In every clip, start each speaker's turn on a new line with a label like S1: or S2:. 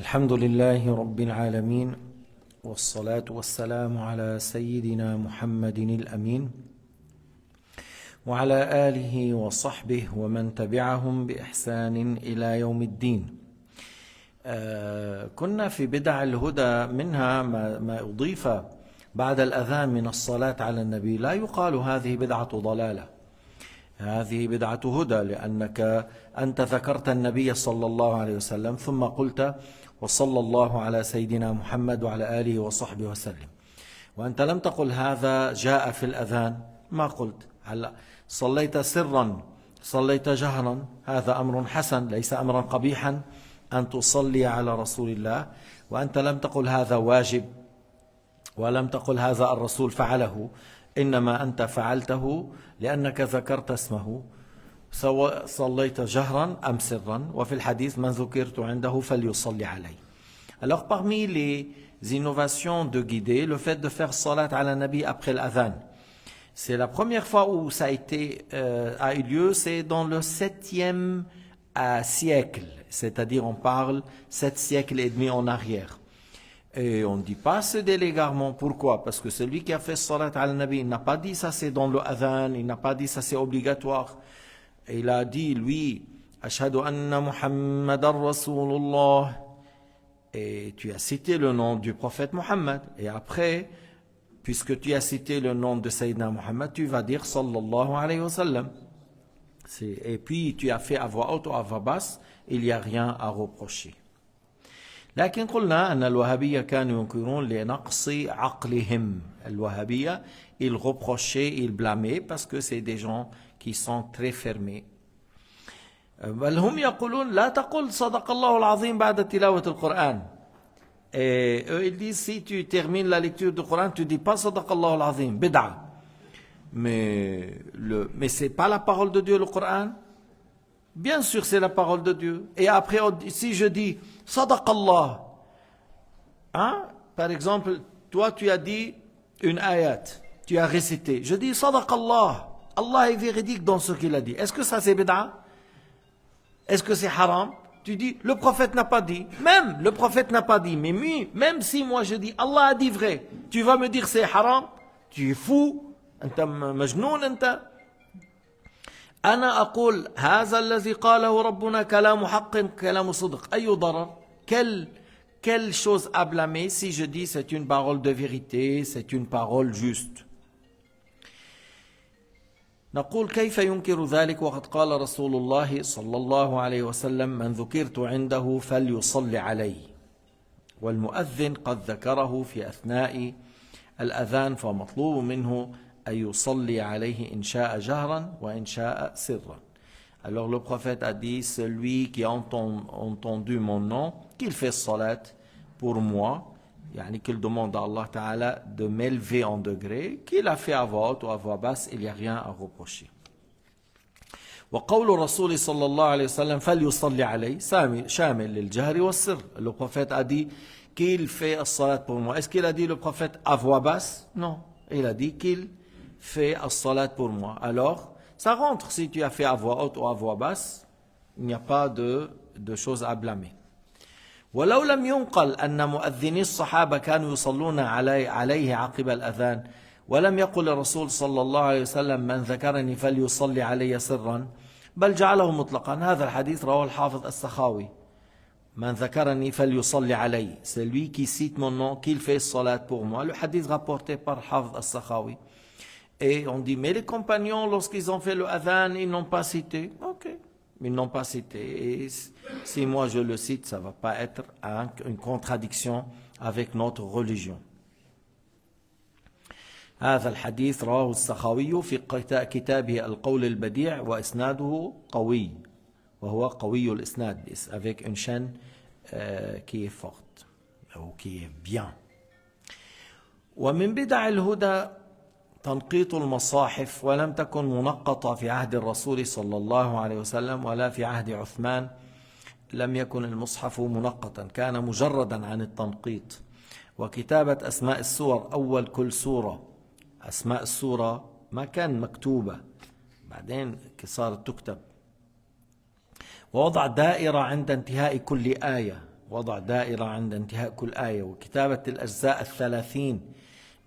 S1: الحمد لله رب العالمين والصلاة والسلام على سيدنا محمد الأمين وعلى آله وصحبه ومن تبعهم بإحسان إلى يوم الدين. كنا في بدع الهدى، منها ما أضيف بعد الأذان من الصلاة على النبي. لا يقال هذه بدعة ضلالة، هذه بدعة هدى، لأنك أنت ذكرت النبي صلى الله عليه وسلم ثم قلت وصلى الله على سيدنا محمد وعلى آله وصحبه وسلم، وأنت لم تقل هذا جاء في الأذان، ما قلت. هلا صليت سرا صليت جهرا، هذا أمر حسن، ليس أمرا قبيحا أن تصلي على رسول الله، وأنت لم تقل هذا واجب ولم تقل هذا الرسول فعله، إنما أنت فعلته لأنك ذكرت اسمه، سواء صليت جهرا أم سرا، وفي الحديث من ذكرت عنده فليصلي علي. Alors parmi les innovations de guider, le fait de faire salat ala nabi après l'adhan, c'est la première fois où ça a eu lieu, c'est dans le 7e siècle, c'est-à-dire on parle 7 siècles et demi en arrière. Et on ne dit pas ce délégarement. Pourquoi? Parce que celui qui a fait salat al nabi, il n'a pas dit ça c'est dans le adhan, il n'a pas dit ça c'est obligatoire. Et il a dit lui, Ashhadu anna Muhammadan Rasulullah. Et tu as cité le nom du prophète Muhammad. Et après, puisque tu as cité le nom de Sayyidina Muhammad, tu vas dire sallallahu alayhi wa sallam. Et puis tu as fait à voix haute ou à voix basse, il n'y a rien à reprocher. لكن قلنا أن الوهابية كانوا ينكرون لنقص عقلهم. الوهابية, ils reprochaient, ils blâmaient parce que c'est des gens qui sont très fermés. بل هم يقولون لا تقل صدق الله العظيم بعد تلاوة القرآن. Et eux ils disent si tu termines la lecture du Coran, tu dis pas صدق الله العظيم, bid'a. Mais c'est pas la parole de Dieu le Coran. Bien sûr, c'est la parole de Dieu. Et après, si je dis Sadaqallah, hein? Par exemple, toi tu as dit une ayat, tu as récité. Je dis Sadaqallah, Allah est véridique dans ce qu'il a dit. Est-ce que ça c'est bid'a? Est-ce que c'est haram? Tu dis, le prophète n'a pas dit. Même le prophète n'a pas dit. Mais même si moi je dis Allah a dit vrai, tu vas me dire c'est haram? Tu es fou? Anta majnoun anta? أنا أقول هذا الذي قاله ربنا كلام حق كلام صدق أي ضرر؟ Quelle chose à blâmer si je dis c'est une parole de vérité, c'est une parole juste. نقول كيف ينكر ذلك وقد قال رسول الله صلى الله عليه وسلم من ذكرت عنده فليصلي علي، والمؤذن قد ذكره في أثناء الأذان فمطلوب منه أن يصلي عليه إن شاء جهرا وإن شاء سرا. Alors le prophète a dit, celui qui a entendu mon nom, qu'il fait salat pour moi, yani qu'il demande à Allah Ta'ala de m'élever en degré, qu'il a fait à voix haute ou à voix basse, il n'y a rien à reprocher. وقول الرسول صلى الله عليه وسلم فليصلي عليه شامل للجهر والسر. Le prophète a dit qu'il fait la salat pour moi. Est-ce qu'il a dit le prophète à voix basse? Non, il a dit qu'il fait as-salat pour moi. Alors, ça rentre si tu as fait à voix haute ou à voix basse, il n'y a pas de choses à blâmer. ولو لم ينقل أن مؤذني الصحابة كانوا يصلون عليه عقب الأذان ولم يقل الرسول صلى الله عليه وسلم من ذكرني فليصلي علي سرا بل جعله مطلقا. هذا الحديث رواه الحافظ السخاوي. من ذكرني فليصلي علي, celui qui cite mon nom, qu'il fait salat pour moi. Le hadith rapporté par Hafz al-Sakhawi. Et on dit, mais les compagnons, lorsqu'ils ont fait le adhan, ils n'ont pas cité. Ok, ils n'ont pas cité. Et si moi je le cite, ça ne va pas être une contradiction avec notre religion. هذا الحديث رواه السخاوي في كتابه القول البديع وإسناده قوي, وهو قوي الإسناد, avec une chaîne qui est forte ou qui est bien. ومن بدع الهدى تنقيط المصاحف ولم تكن منقطة في عهد الرسول صلى الله عليه وسلم ولا في عهد عثمان. لم يكن المصحف منقطا, كان مجردا عن التنقيط. وكتابة أسماء السور, أول كل سورة أسماء السورة ما كان مكتوبة, بعدين صارت تكتب. ووضع دائرة عند انتهاء كل آية, وضع دائرة عند انتهاء كل آية، وكتابة الأجزاء 30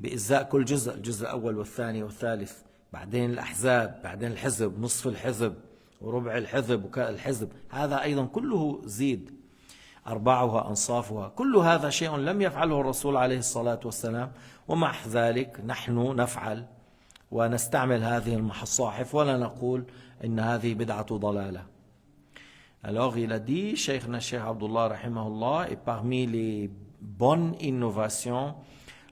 S1: بإجزاء كل جزء، الجزء الأول والثاني والثالث، بعدين الأحزاب، بعدين الحزب، نصف الحزب وربع الحزب والحزب، هذا أيضا كله زيد، أرباعها أنصافها، كل هذا شيء لم يفعله الرسول عليه الصلاة والسلام، ومع ذلك نحن نفعل ونستعمل هذه المصاحف ولا نقول إن هذه بدعة ضلالة. Alors il a dit, Cheikh Abdullah rahimahullah, et parmi les bonnes innovations,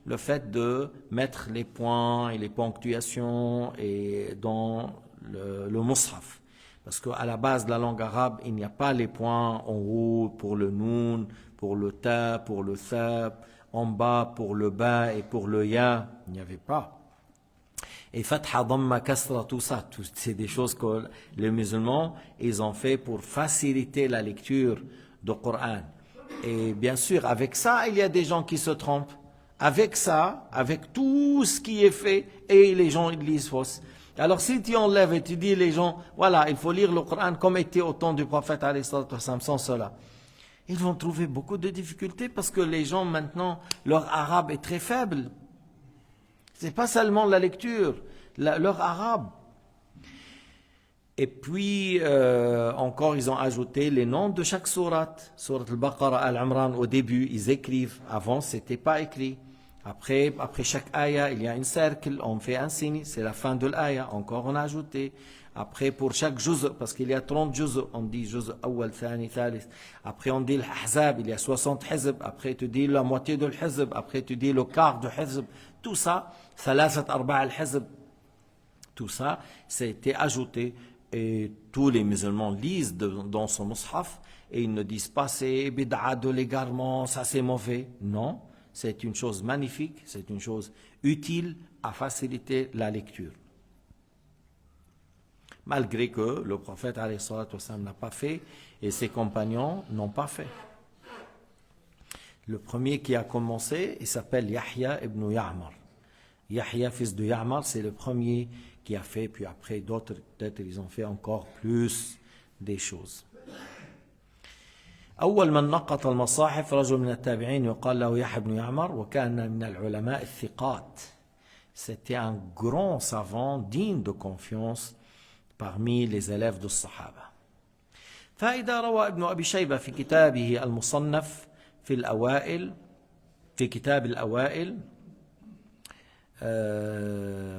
S1: le fait de mettre les points et les ponctuations et dans le mushaf. Parce qu'à la base de la langue arabe, il n'y a pas les points en haut pour le noun, pour le ta, pour le tha, en bas pour le ba et pour le ya. Il n'y avait pas. Et fatha, dhamma, kasra, tout ça, c'est des choses que les musulmans, ils ont fait pour faciliter la lecture du Coran. Et bien sûr, avec ça, il y a des gens qui se trompent. Avec ça, avec tout ce qui est fait, et les gens ils lisent fausse. Alors si tu enlèves et tu dis les gens, voilà, il faut lire le Coran comme était au temps du prophète alayhi salatu wassalam, sans cela, ils vont trouver beaucoup de difficultés parce que les gens maintenant, leur arabe est très faible. C'est pas seulement la lecture, leur arabe. Et puis, encore, ils ont ajouté les noms de chaque sourate. Sourate al-Baqarah, al-Imran, au début, ils écrivent. Avant, c'était pas écrit. Après chaque ayah, il y a un cercle, on fait un signe, c'est la fin de l'ayah. Encore, on a ajouté. Après, pour chaque juz, parce qu'il y a 30 juz, on dit juz awal, thani, thalith. Après, on dit l'ahzab, il y a 60 hizb. Après, tu dis la moitié de l'hizb. Après, tu dis le quart de hizb. Tout ça, thalathat arba' al-hizb. Tout ça, c'était ajouté. Et tous les musulmans lisent dans son mushaf et ils ne disent pas c'est bid'a de l'égarement, ça c'est mauvais. Non, c'est une chose magnifique, c'est une chose utile à faciliter la lecture. Malgré que le prophète alayhi salatu wassalam n'a pas fait et ses compagnons n'ont pas fait. Le premier qui a commencé, il s'appelle Yahya ibn Ya'mar. Yahya, fils de Ya'mar, c'est le premier qui a fait, puis après d'autres, peut-être ils ont fait encore plus des choses. أول من نقط المصاحف رجل من التابعين يقال له يحيى بن يعمر وكان من العلماء الثقات. C'était un grand savant digne de confiance parmi les élèves de الصحابة. فإذا روى ابن أبي شيبة في كتابه المصنف في الأوائل في كتاب الأوائل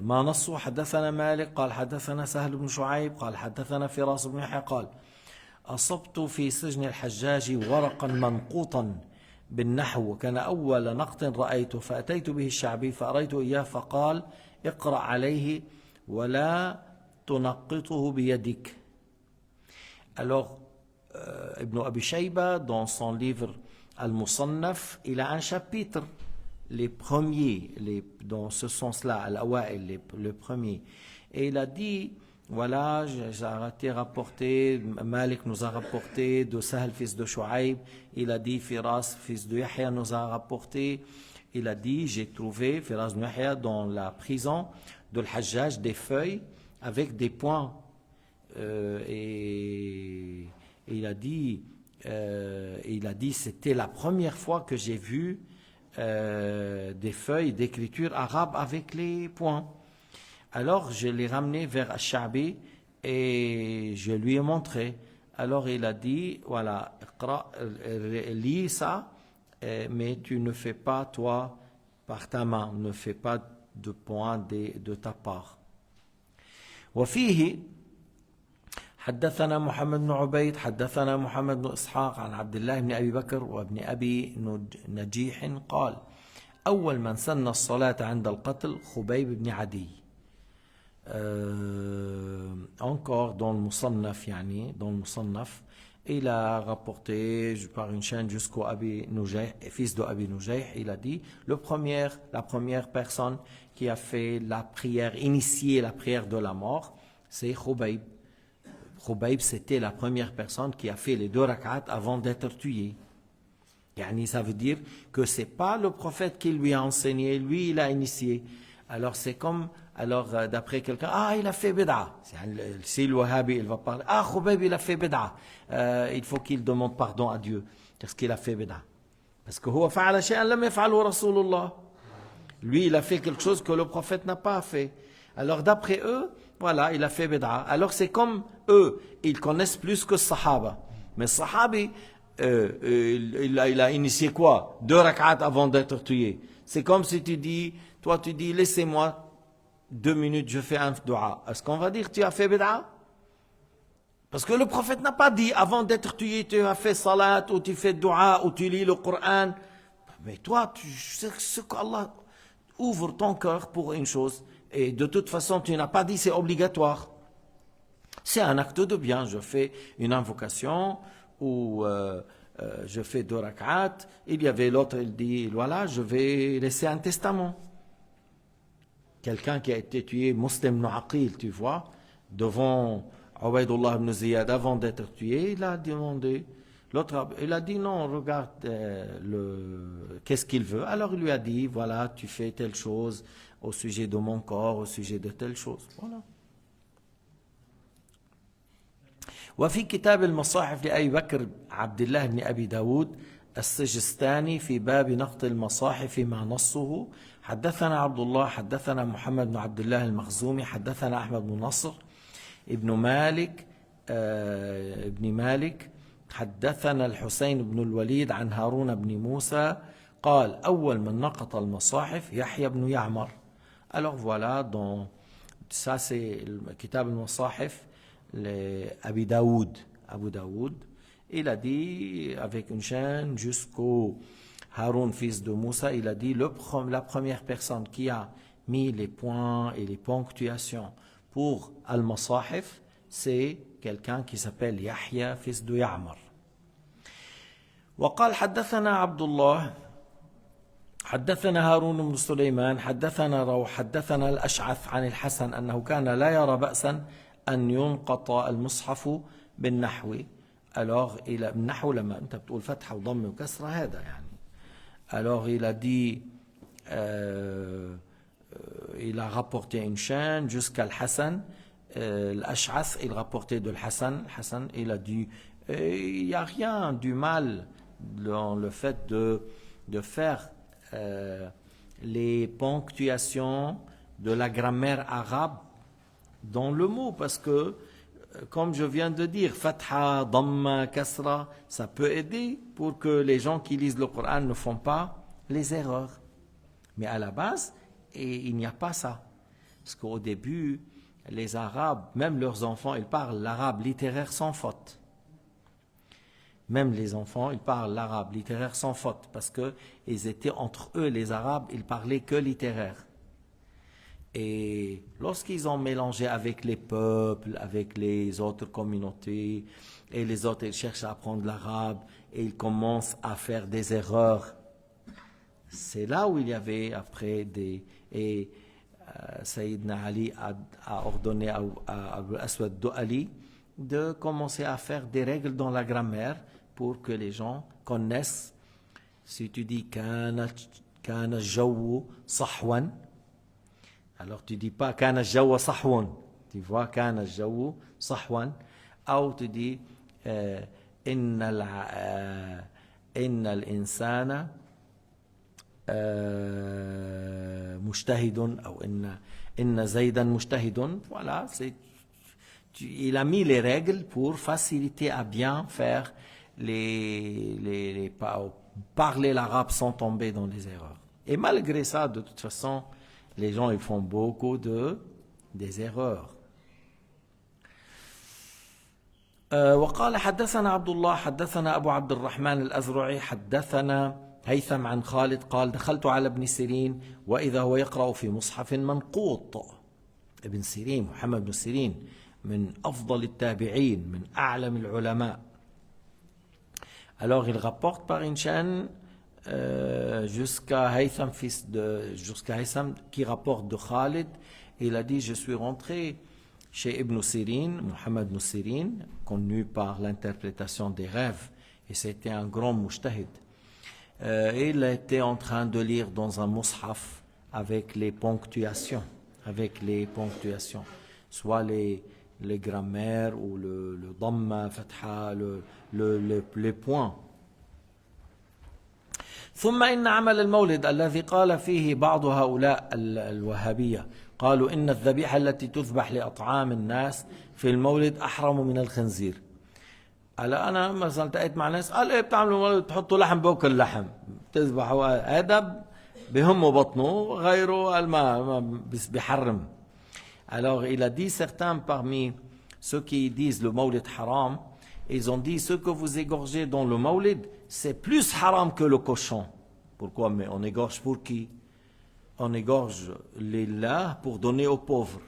S1: ما نصه حدثنا مالك قال حدثنا سهل بن شعيب قال حدثنا فراس بن يحيى قال أصبت في سجن الحجاج ورقا منقوطا بالنحو وكان أول نقط رأيته فأتيت به الشعبي فأريت إياه فقال اقرأ عليه ولا تنقطه بيدك. Alors Ibn Abi Shayba dans son livre Al-Musannaf il a un chapitre les premiers, dans ce sens-là, Al-Awa'il, le premier. Et il a dit, voilà, j'ai été rapporté, Malik nous a rapporté de Sahel, fils de Shu'aib. Il a dit, Firas, fils de Yahya, nous a rapporté. Il a dit, j'ai trouvé Firas de Yahya dans la prison de l'Hajjaj des feuilles avec des points. Et il a dit, c'était la première fois que j'ai vu des feuilles d'écriture arabe avec les points. Alors je l'ai ramené vers Al-Sha'bi et je lui ai montré. Alors il a dit, voilà, lis ça, mais tu ne fais pas toi par ta main, ne fais pas de points de ta part. وفيه حدثنا محمد بن عبيد حدثنا محمد بن إسحاق عن عبد الله بن أبي بكر وابن أبي نجيح قال أول من سن الصلاة عند القتل خبيب بن عدي. Encore dans le Musannaf, dans le Musannaf, il a rapporté par une chaîne jusqu'au Abi Nujayh, fils de Abi Nujayh, il a dit la première personne qui a fait la prière, initié la prière de la mort, c'est Khubayb. Khubayb, c'était la première personne qui a fait les 2 rak'at avant d'être tué. Ça veut dire que c'est pas le prophète qui lui a enseigné, lui il a initié. Alors c'est comme, d'après quelqu'un, il a fait bid'a. Si le wahhabi il va parler, Khubayb il a fait bid'a. Il faut qu'il demande pardon à Dieu. Parce qu'il a fait bid'a. Parce que huwa fa'ala shay'an lam yaf'alhu Rasulullah. Lui, il a fait quelque chose que le prophète n'a pas fait. Alors d'après eux, voilà, il a fait bid'a. Alors c'est comme eux, ils connaissent plus que Sahaba. Mais Sahabi, il a initié quoi? 2 rak'at avant d'être tué. C'est comme si tu dis, toi tu dis, laissez-moi 2 minutes, je fais un dua. Est-ce qu'on va dire, tu as fait bid'a? Parce que le prophète n'a pas dit, avant d'être tué, tu as fait salat, ou tu fais dua, ou tu lis le Coran. Mais toi, tu sais ce qu'Allah ouvre ton cœur pour une chose. Et de toute façon, tu n'as pas dit c'est obligatoire. C'est un acte de bien. Je fais une invocation ou je fais 2 rak'at. Il y avait l'autre, il dit, voilà, je vais laisser un testament. Quelqu'un qui a été tué, Muslim ibn Aqil, tu vois, devant Ubaydullah ibn Ziyad, avant d'être tué, il a demandé. L'autre, il a dit non, regarde qu'est-ce qu'il veut. Alors il lui a dit, voilà, tu fais telle chose au sujet de mon corps, au sujet de telle chose. Voilà. وفي كتاب المصاحف لأبي بكر عبد الله بن أبي داود السجستاني في باب نقد المصاحف مع نصه حدثنا عبد الله حدثنا محمد بن عبد الله المخزومي حدثنا أحمد بن نصر ابن مالك ابن مالك حدثنا الحسين بن الوليد عن هارون بن موسى قال أول من نقط المصاحف يحيى بن يعمر. Alors voilà, ça c'est le kitab al-Masahif, Abi Daoud. Abu Daoud, il a dit avec une chaîne jusqu'au Haroun, fils de Moussa, il a dit la première personne qui a mis les points et les ponctuations pour al-Masahif, c'est quelqu'un qui s'appelle Yahya, fils de Ya'mar. وقال حدثنا عبد الله حدثنا هارون بن سليمان حدثنا الأشعث عن الحسن أنه كان لا يرى بأسا أن ينقط المصحف بالنحو. alors il a النحو لما أنت بتقول فتحة وضم وكسرة هذا يعني. alors il a dit il a rapporté une chaîne jusqu'à Hassan. L'Ash'ath, il rapportait de Hassan. Hassan, il a dit il n'y a rien du mal dans le fait de faire les ponctuations de la grammaire arabe dans le mot, parce que comme je viens de dire, fatha, damma, kasra, ça peut aider pour que les gens qui lisent le Coran ne font pas les erreurs. Mais à la base, il n'y a pas ça. Parce qu'au début, les Arabes, même leurs enfants, ils parlent l'arabe littéraire sans faute. Même les enfants, ils parlent l'arabe littéraire sans faute, parce qu'ils étaient entre eux, les Arabes, ils parlaient que littéraire. Et lorsqu'ils ont mélangé avec les peuples, avec les autres communautés, et les autres, ils cherchent à apprendre l'arabe, et ils commencent à faire des erreurs. C'est là où il y avait après des... Et Sayyidina Ali a ordonné à Abu Aswad Du'ali de commencer à faire des règles dans la grammaire pour que les gens connaissent. Si tu dis kana jawu sahwan, alors tu dis pas kana jawu sahwan, tu vois kana jawu sahwan, ou tu dis inna al-insana mujtahidun ou inna zaydan mujtahidun. Voilà, il a mis les règles pour faciliter à bien faire parler l'arabe sans tomber dans les erreurs. Et malgré ça, de toute façon, les gens ils font beaucoup des erreurs. وقال حدثنا عبد الله حدثنا أبو عبد الرحمن الأزرعي حدثنا هيثم عن خالد قال دخلت على ابن سيرين وإذا هو يقرأ في مصحف منقوط. ابن سيرين محمد بن سيرين من أفضل التابعين من أعلم العلماء. Alors il rapporte par une chaîne jusqu'à Haytham qui rapporte de Khalid. Il a dit je suis rentré chez Ibn Sirin, Mohammed ibn Sirin, connu par l'interprétation des rêves, et c'était un grand mujtahid. Il était en train de lire dans un mushaf avec les ponctuations, soit les grammaires ou le dhamma, fatha, les points. ثم إن عمل المولد الذي قال فيه بعض هؤلاء الوهابية قالوا إن الذبيحة التي تذبح لأطعام الناس في المولد أحرم من الخنزير. هلا أنا مثلا التقيت مع ناس قال إيه بتعملوا مولد بتحطوا لحم بوكل لحم بتذبحوا، هذا بهمه بطنه، غيره قال ما بيحرم. Alors il a dit certains parmi ceux qui disent le maulid haram, ils ont dit ce que vous égorgez dans le maulid, c'est plus haram que le cochon. Pourquoi? Mais on égorge pour qui? On égorge lillah pour donner aux pauvres.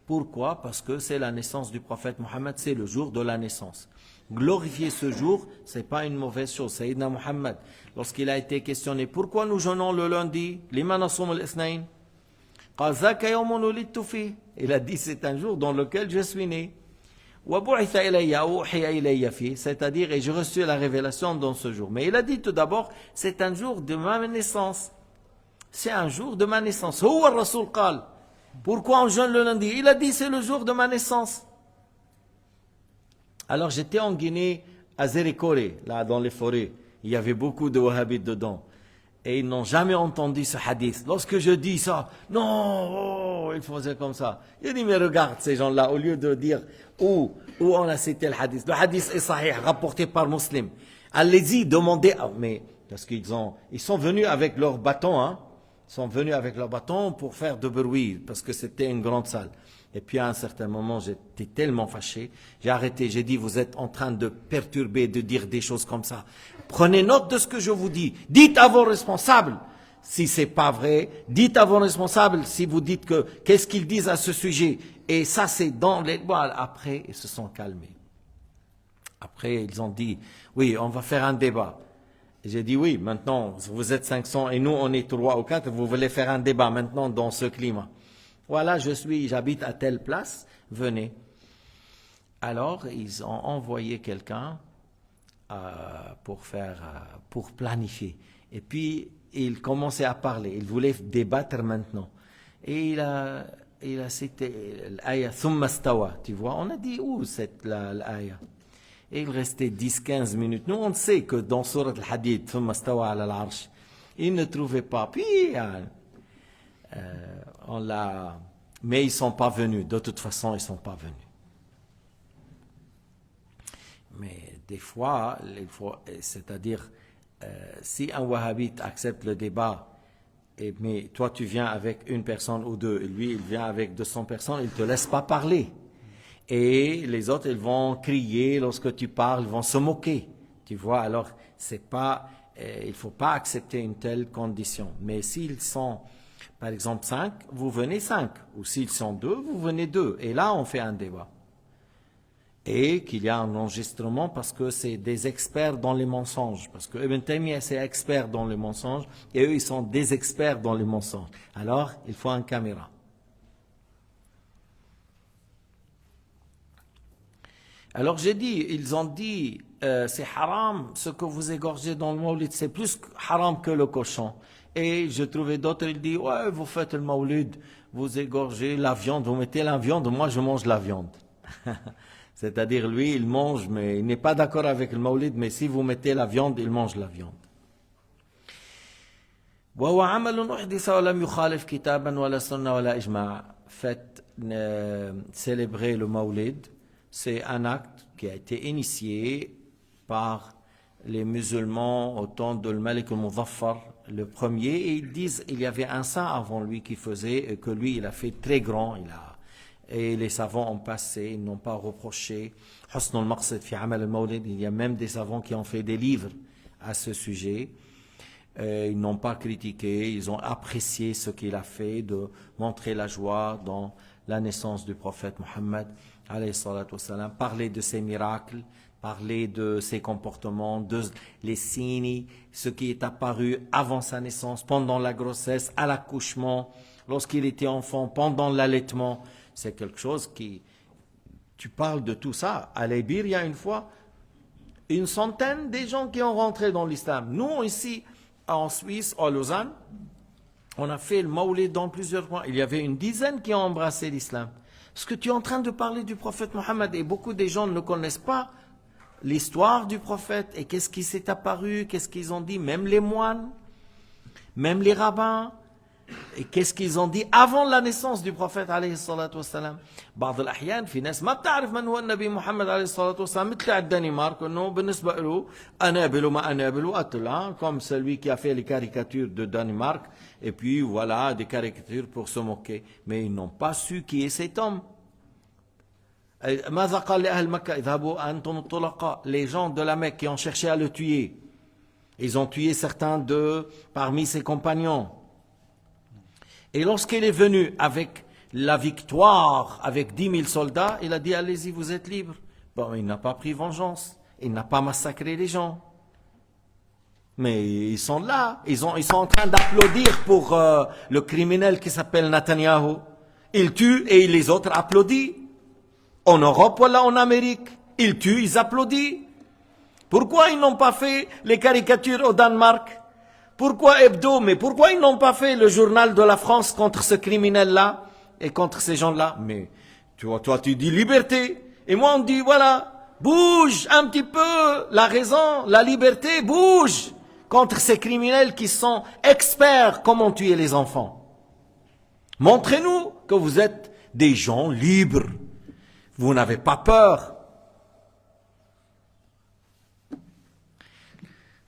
S1: Pourquoi? Parce que c'est la naissance du prophète Mohammed, c'est le jour de la naissance. Glorifier ce jour, c'est pas une mauvaise chose. Sayyidina Mohammed, lorsqu'il a été questionné, pourquoi nous jeûnons le lundi? Lima nasum al-ithnayn? قال ذاك يوم ولدت فيه. Il a dit c'est un jour dans lequel je suis né. وبعث إلي أو أوحي إلي فيه, c'est-à-dire et j'ai reçu la révélation dans ce jour. Mais il a dit tout d'abord c'est un jour de ma naissance. C'est un jour de ma naissance. هو الرسول قال pourquoi on jeûne le lundi? Il a dit c'est le jour de ma naissance. Alors j'étais en Guinée à Zérikore, là dans les forêts. Il y avait beaucoup de wahhabites dedans. Et ils n'ont jamais entendu ce hadith. Lorsque je dis ça, non, ils faisaient comme ça. Il dit, mais regarde ces gens-là, au lieu de dire où on a cité le hadith. Le hadith est sahih, rapporté par Muslim. Allez-y, demandez. Mais parce qu'ils sont venus avec leur bâton, hein. Ils sont venus avec leur bâton pour faire de bruit, parce que c'était une grande salle. Et puis à un certain moment, j'étais tellement fâché, j'ai arrêté, j'ai dit, vous êtes en train de perturber, de dire des choses comme ça. Prenez note de ce que je vous dis. Dites à vos responsables si c'est pas vrai. Dites à vos responsables si vous dites que, qu'est-ce qu'ils disent à ce sujet. Et ça, c'est dans les... Bon, après, ils se sont calmés. Après, ils ont dit, oui, on va faire un débat. Et j'ai dit, oui, maintenant, vous êtes 500 et nous, on est 3 ou 4, vous voulez faire un débat maintenant dans ce climat. Voilà, j'habite à telle place, venez. Alors, ils ont envoyé quelqu'un pour planifier. Et puis, il commençait à parler. Il voulait débattre maintenant. Et il a cité l'aya thumma stawa. Tu vois, on a dit où c'est l'aya? Et il restait 10-15 minutes. Nous, on sait que dans Surat al-Hadid, thumma stawa ala al-arsh, il ne trouvait pas. Puis, mais ils ne sont pas venus. De toute façon, ils ne sont pas venus. Mais des fois, c'est-à-dire, si un wahhabite accepte le débat, mais toi tu viens avec une personne ou deux, et lui il vient avec 200 personnes, il ne te laisse pas parler. Et les autres, ils vont crier lorsque tu parles, ils vont se moquer. Tu vois, alors, il ne faut pas accepter une telle condition. Mais s'ils sont... Par exemple, 5, vous venez 5. Ou s'ils sont 2, vous venez 2. Et là, on fait un débat. Et qu'il y a un enregistrement parce que c'est des experts dans les mensonges. Parce que Ibn Taymiyyah, c'est expert dans les mensonges. Et eux, ils sont des experts dans les mensonges. Alors, il faut une caméra. Alors, j'ai dit, ils ont dit, c'est haram, ce que vous égorgez dans le maulid, c'est plus haram que le cochon. Et je trouvais d'autres, ils disent, ouais, vous faites le maulid, vous égorgez la viande, vous mettez la viande, moi je mange la viande. C'est-à-dire, lui, il mange, mais il n'est pas d'accord avec le maulid, mais si vous mettez la viande, il mange la viande. Faites célébrer le maulid, c'est un acte qui a été initié par les musulmans au temps de Malik al-Muzaffar, le premier, et ils disent il y avait un saint avant lui qui faisait, et que lui il a fait très grand, et les savants ont passé, ils n'ont pas reproché. Husn al-Maqsid fi amal al-Mawlid, il y a même des savants qui ont fait des livres à ce sujet. Ils n'ont pas critiqué, ils ont apprécié ce qu'il a fait, de montrer la joie dans la naissance du prophète Mohammed, alayhi salatu wassalam, parler de ses miracles, parler de ses comportements, de les signes, ce qui est apparu avant sa naissance, pendant la grossesse, à l'accouchement, lorsqu'il était enfant, pendant l'allaitement. C'est quelque chose qui... Tu parles de tout ça. À l'Ébir, il y a une fois, 100 des gens qui ont rentré dans l'islam. Nous, ici, en Suisse, à Lausanne, on a fait le maoulid dans plusieurs mois. Il y avait une 10 qui ont embrassé l'islam. Parce que tu es en train de parler du prophète Mohammed et beaucoup de gens ne connaissent pas l'histoire du prophète et qu'est-ce qui s'est apparu, qu'est-ce qu'ils ont dit, même les moines. Même les rabbins, et qu'est-ce qu'ils ont dit avant la naissance du prophète عليه الصلاة والسلام. بعض الأحيان في ناس ما بتعرف من هو النبي محمد عليه الصلاة والسلام مثل الدنمارك انه بالنسبة له أنابل وما أنابل وقتل comme celui qui a fait les caricatures de Danemark et puis voilà des caricatures pour se moquer. Mais ils n'ont pas su qui est cet homme. ماذا قال لأهل مكة اذهبوا أنتم الطلقاء. Les gens de la Mecque qui ont cherché à le tuer, ils ont tué certains parmi ses compagnons. Et lorsqu'il est venu avec la victoire, avec 10 000 soldats, il a dit, allez-y, vous êtes libres. Bon, il n'a pas pris vengeance. Il n'a pas massacré les gens. Mais ils sont là. Ils sont en train d'applaudir pour le criminel qui s'appelle Netanyahou. Il tue et les autres applaudissent. En Europe, voilà, en Amérique. Ils tuent, ils applaudissent. Pourquoi ils n'ont pas fait les caricatures au Danemark? Pourquoi Hebdo? Mais pourquoi ils n'ont pas fait le journal de la France contre ce criminel-là et contre ces gens-là? Mais toi, tu dis liberté. Et moi, on dit, voilà, bouge un petit peu. La raison, la liberté, bouge contre ces criminels qui sont experts comment tuer les enfants. Montrez-nous que vous êtes des gens libres. Vous n'avez pas peur.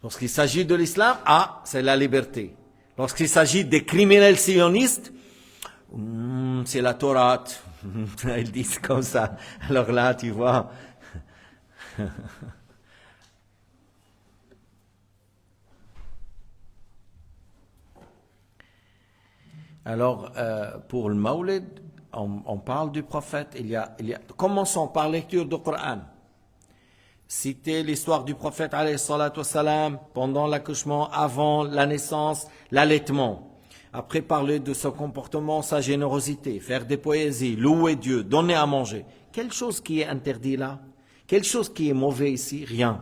S1: Lorsqu'il s'agit de l'islam, c'est la liberté. Lorsqu'il s'agit des criminels sionistes, c'est la Torah. Ils disent comme ça. Alors là, tu vois. Alors, pour le Mawlid, on parle du prophète. Commençons par lecture du Coran. Citer l'histoire du prophète alayhi salatu wassalam, pendant l'accouchement, avant la naissance, l'allaitement. Après parler de son comportement, sa générosité, faire des poésies, louer Dieu, donner à manger. Quelle chose qui est interdit là? Quelle chose qui est mauvais ici? Rien.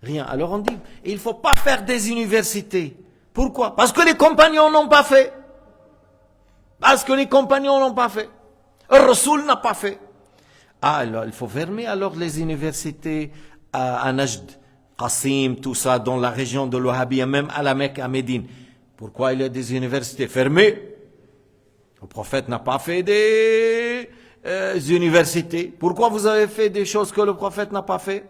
S1: Rien. Alors on dit, il ne faut pas faire des universités. Pourquoi? Parce que les compagnons n'ont pas fait. Parce que les compagnons n'ont pas fait. Le Rasoul n'a pas fait. Alors, il faut fermer alors les universités à Najd, Qassim, tout ça, dans la région de l'Wahhabiyya, même à la Mecque, à Médine. Pourquoi il y a des universités fermées? Le prophète n'a pas fait des universités. Pourquoi vous avez fait des choses que le prophète n'a pas fait?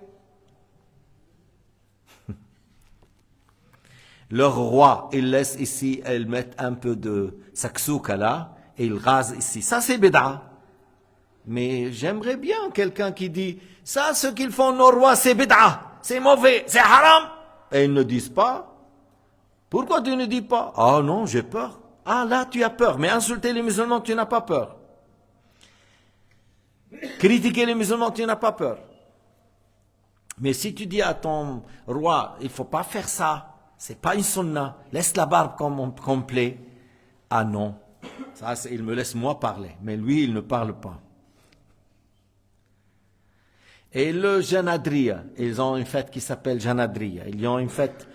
S1: Leur roi, il laisse ici, ils mettent un peu de saksouka là, et ils rasent ici. Ça, c'est bid'a. Mais j'aimerais bien quelqu'un qui dit, ça, ce qu'ils font nos rois, c'est bid'a, c'est mauvais, c'est haram. Et ils ne disent pas. Pourquoi tu ne dis pas? Ah non, j'ai peur. Ah là, tu as peur. Mais insulter les musulmans, tu n'as pas peur. Critiquer les musulmans, tu n'as pas peur. Mais si tu dis à ton roi, il ne faut pas faire ça, c'est pas une sunna, laisse la barbe complète. Ah non, ça, il me laisse moi parler, mais lui, il ne parle pas. Et le Janadriya, ils ont une fête qui s'appelle Janadriya. Ils ont une fête,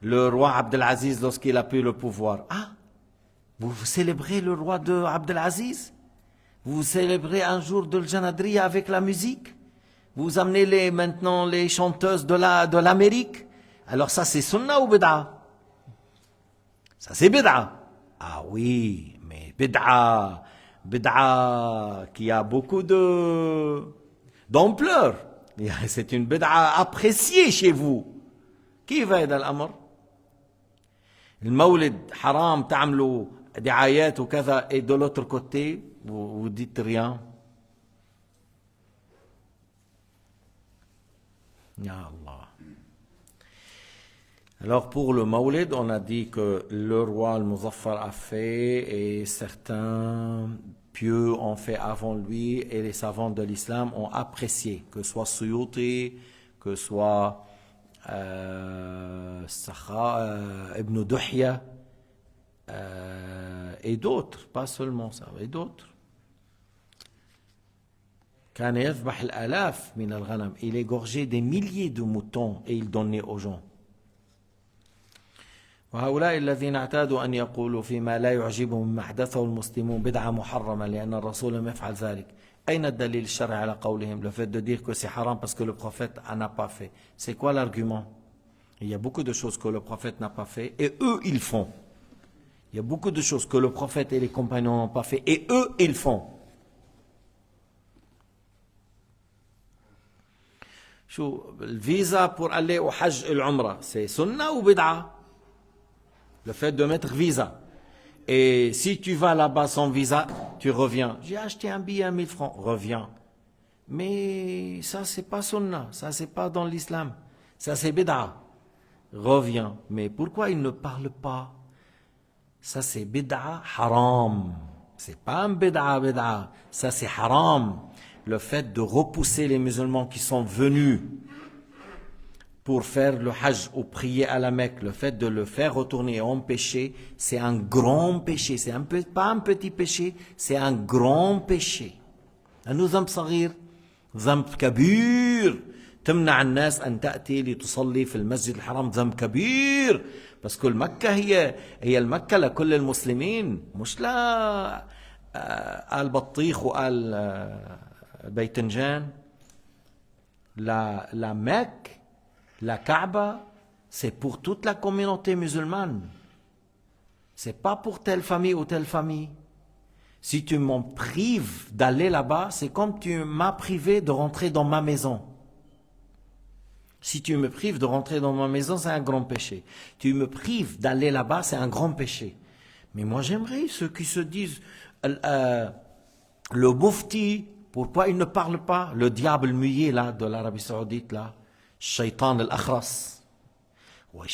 S1: le roi Abdelaziz, lorsqu'il a pris le pouvoir. Ah, vous célébrez le roi de Abdelaziz? Vous célébrez un jour de Janadriya avec la musique? Vous amenez maintenant les chanteuses de l'Amérique? Alors ça, c'est sunna ou bid'a? Ça, c'est bid'a. Ah oui, mais bid'a qui a beaucoup d'ampleur. C'est une bid'a appréciée chez vous. كيف هذا الأمر؟ المولد حرام تعملوا دعايات وكذا et de l'autre côté vous dites rien. Ya Allah. Alors pour le Mawlid, on a dit que le roi Al-Muzaffar a fait et certains pieux ont fait avant lui et les savants de l'islam ont apprécié, que ce soit Suyuti, que ce soit Ibn Duhya et d'autres, pas seulement ça, et d'autres. كان يذبح الآلاف من الغنم. Il égorgeait des milliers de moutons et il donnait aux gens. وهؤلاء الذين اعتادوا أن يقولوا فيما لا يعجبهم مما أحدثه المسلمون بدعة محرمة لأن الرسول لم يفعل ذلك. أين الدليل الشرعي على قولهم? Le fait de dire que c'est haram parce que le prophète n'en a pas fait. C'est quoi l'argument? Il y a beaucoup de choses que le prophète n'a pas fait et eux, ils font. Il y a beaucoup de choses que le prophète et les compagnons n'ont pas fait et eux, ils font. Le visa pour aller au Hajj et l'Umrah, c'est sunna ou bid'a? Le fait de mettre visa. Et si tu vas là-bas sans visa, tu reviens. J'ai acheté un billet à 1000 francs, reviens. Mais ça, c'est pas sunna, ça, c'est pas dans l'islam. Ça, c'est bid'a. Reviens. Mais pourquoi il ne parle pas? Ça, c'est bid'a haram. C'est pas un bid'a. Ça, c'est haram. Le fait de repousser les musulmans qui sont venus pour faire le hajj ou prier à la Mecque, le fait de le faire retourner en péché, c'est un grand péché. C'est pas un petit péché, c'est un grand péché. أنه ذنب صغير ذنب كبير تمنع الناس أن تأتي لتصلي في المسجد الحرام ذنب كبير بس كل مكة هي المكة لكل المسلمين مش لا آل بطيخ وآل بيتنجان la Mecque, la Kaaba, c'est pour toute la communauté musulmane. C'est pas pour telle famille ou telle famille. Si tu m'en prives d'aller là-bas, c'est comme tu m'as privé de rentrer dans ma maison. Si tu me prives de rentrer dans ma maison, c'est un grand péché. Tu me prives d'aller là-bas, c'est un grand péché. Mais moi, j'aimerais ceux qui se disent le mufti, pourquoi il ne parle pas? Le diable muet là de l'Arabie Saoudite là, Shaitan al-Akhras. Oui,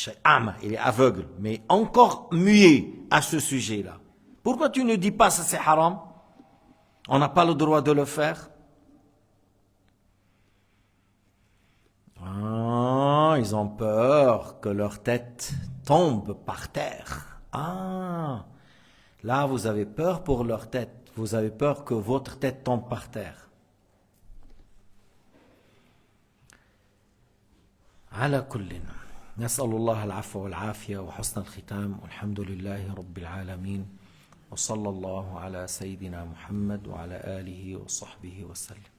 S1: il est aveugle, mais encore muet à ce sujet-là. Pourquoi tu ne dis pas ça c'est haram? On n'a pas le droit de le faire. Ah, ils ont peur que leur tête tombe par terre. Ah, là vous avez peur pour leur tête. Vous avez peur que votre tête tombe par terre. على كل نسأل الله العفو والعافية وحسن الختام والحمد لله رب العالمين وصلى الله على سيدنا محمد وعلى آله وصحبه وسلم